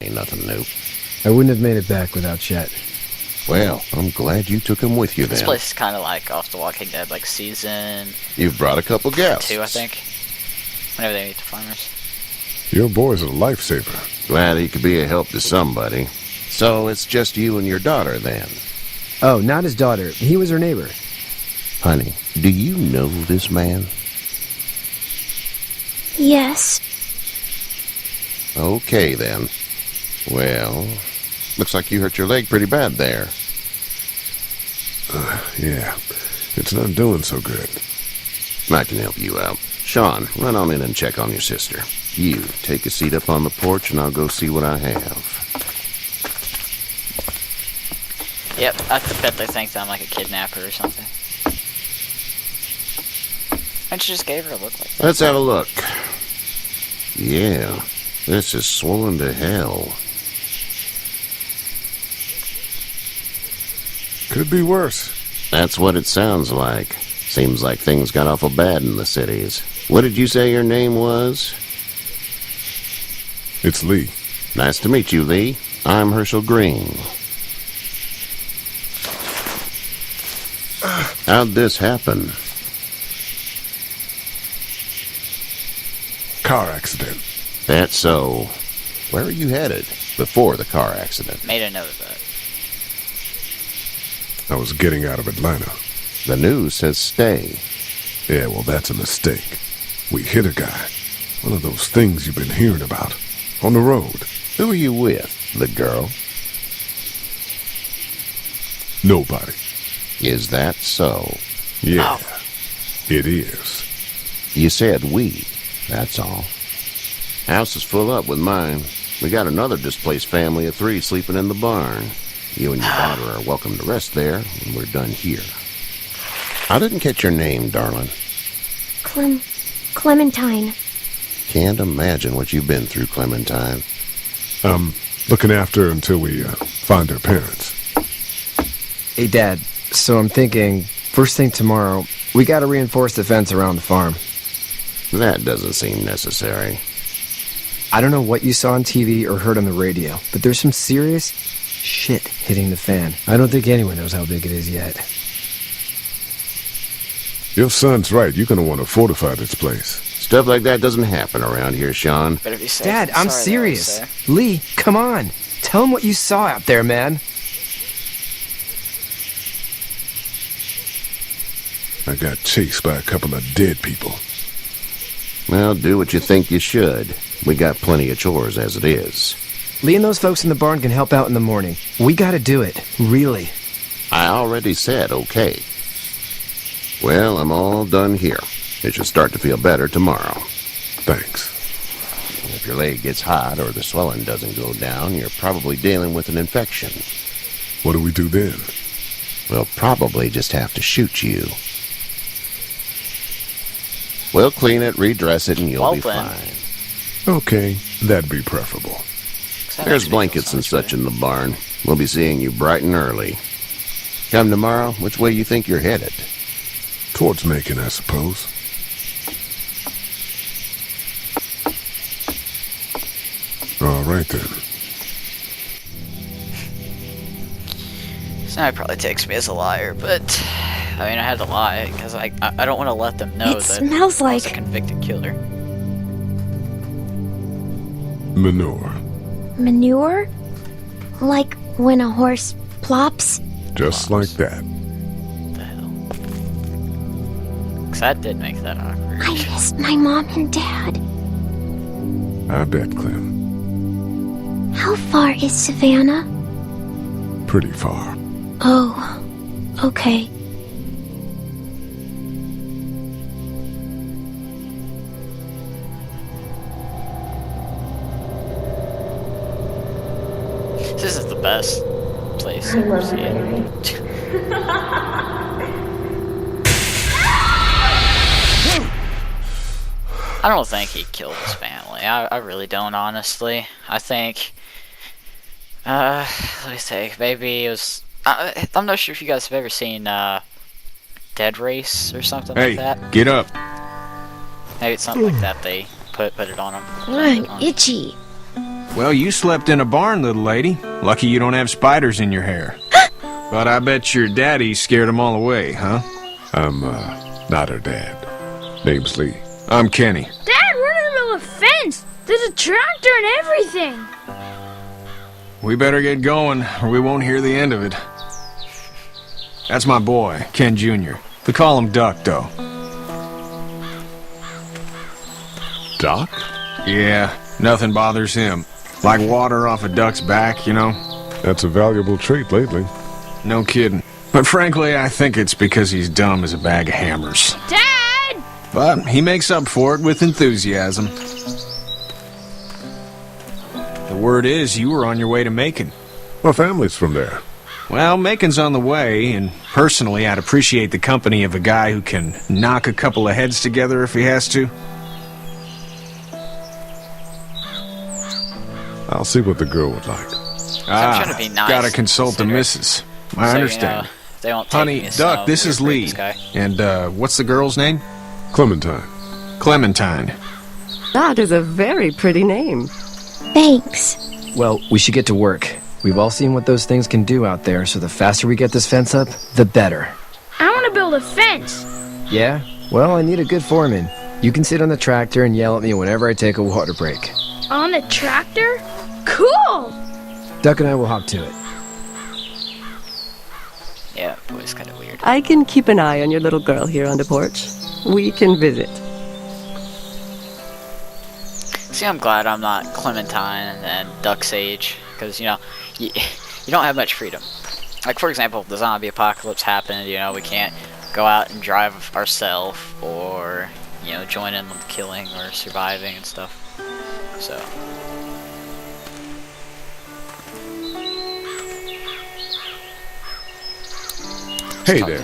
Ain't nothing new. I wouldn't have made it back without Chet. Well, I'm glad you took him with you then. This place is kind of like off The Walking Dead, like season You've brought a couple guests. 2, I think. Whenever they meet the farmers. Your boy's a lifesaver. Glad he could be a help to somebody. So it's just you and your daughter then? Oh, not his daughter. He was her neighbor. Honey, do you know this man? Yes. Okay then. Well, looks like you hurt your leg pretty bad there. Yeah, it's not doing so good. I can help you out. Sean, run on in and check on your sister. You, take a seat up on the porch and I'll go see what I have. Yep, I bet they think that I'm like a kidnapper or something. Why don't you just gave her a look like that? Let's have a look. Yeah, this is swollen to hell. Could be worse. That's what it sounds like. Seems like things got awful bad in the cities. What did you say your name was? It's Lee. Nice to meet you, Lee. I'm Herschel Green. How'd this happen? Car accident. That's so. Where are you headed before the car accident? Made a note of that. I was getting out of Atlanta. The news says stay. Yeah, well, that's a mistake. We hit a guy. One of those things you've been hearing about. On the road. Who are you with? The girl? Nobody. Is that so? Yeah, Oh. it is. You said we. That's all. House is full up with mine. We got another displaced family of 3 sleeping in the barn. You and your daughter are welcome to rest there when we're done here. I didn't catch your name, darling. Clementine. Can't imagine what you've been through, Clementine. Looking after her until we find her parents. Hey, Dad, so I'm thinking, first thing tomorrow, we gotta reinforce the fence around the farm. That doesn't seem necessary. I don't know what you saw on TV or heard on the radio, but there's some serious shit hitting the fan. I don't think anyone knows how big it is yet. Your son's right. You're gonna want to fortify this place. Stuff like that doesn't happen around here, Sean. Better be safe. Dad, I'm Sorry, serious. though, Lee, come on. Tell him what you saw out there, man. I got chased by a couple of dead people. Well, do what you think you should. We got plenty of chores as it is. Lee and those folks in the barn can help out in the morning. We gotta do it. Really. I already said okay. Well, I'm all done here. It should start to feel better tomorrow. Thanks. If your leg gets hot or the swelling doesn't go down, you're probably dealing with an infection. What do we do then? We'll probably just have to shoot you. We'll clean it, redress it, and you'll be fine. Okay, that'd be preferable. There's blankets and such in the barn. We'll be seeing you bright and early. Come tomorrow, which way you think you're headed? Towards Macon, I suppose. All right, then. So now it probably takes me as a liar, but I mean I had to lie because I don't want to let them know It that smells I was a like convicted killer. Manure. manure? Like when a horse plops? Just like that. What the hell? Because that did make that awkward. I miss my mom and dad. I bet, Clem. How far is Savannah? Pretty far. Oh, okay. This is the best place I've ever seen. I don't think he killed his family. I really don't, honestly. I think, let me think, maybe it was, I'm not sure if you guys have ever seen, Dead Race or something like that. Hey, get up. Maybe it's something like that they put it on him. I'm itchy. Well, you slept in a barn, little lady. Lucky you don't have spiders in your hair. But I bet your daddy scared them all away, huh? I'm, not her dad. Name's Lee. I'm Kenny. Dad, we're in the middle of a fence. There's a tractor and everything. We better get going, or we won't hear the end of it. That's my boy, Ken Jr. We call him Duck, though. Doc? Yeah, nothing bothers him. Like water off a duck's back, you know? That's a valuable trait lately. No kidding. But frankly, I think it's because he's dumb as a bag of hammers. Dad! But he makes up for it with enthusiasm. The word is you were on your way to Macon. My family's from there. Well, Macon's on the way, and personally, I'd appreciate the company of a guy who can knock a couple of heads together if he has to. I'll see what the girl would like. I'm trying to be nice, Gotta consult the considerate. missus. I So, understand. they won't take Honey, me as Duck, some this is weird Lee. rapist guy. And, what's the girl's name? Clementine. Clementine. That is a very pretty name. Thanks. Well, we should get to work. We've all seen what those things can do out there, so the faster we get this fence up, the better. I want to build a fence. Yeah? Well, I need a good foreman. You can sit on the tractor and yell at me whenever I take a water break. On a tractor? Cool! Duck and I will hop to it. Yeah, boy's kind of weird. I can keep an eye on your little girl here on the porch. We can visit. See, I'm glad I'm not Clementine and Duck's age, because, you know, you don't have much freedom. Like, for example, if the zombie apocalypse happened, you know, we can't go out and drive ourselves, or, you know, join in with killing or surviving and stuff. So... Hey there,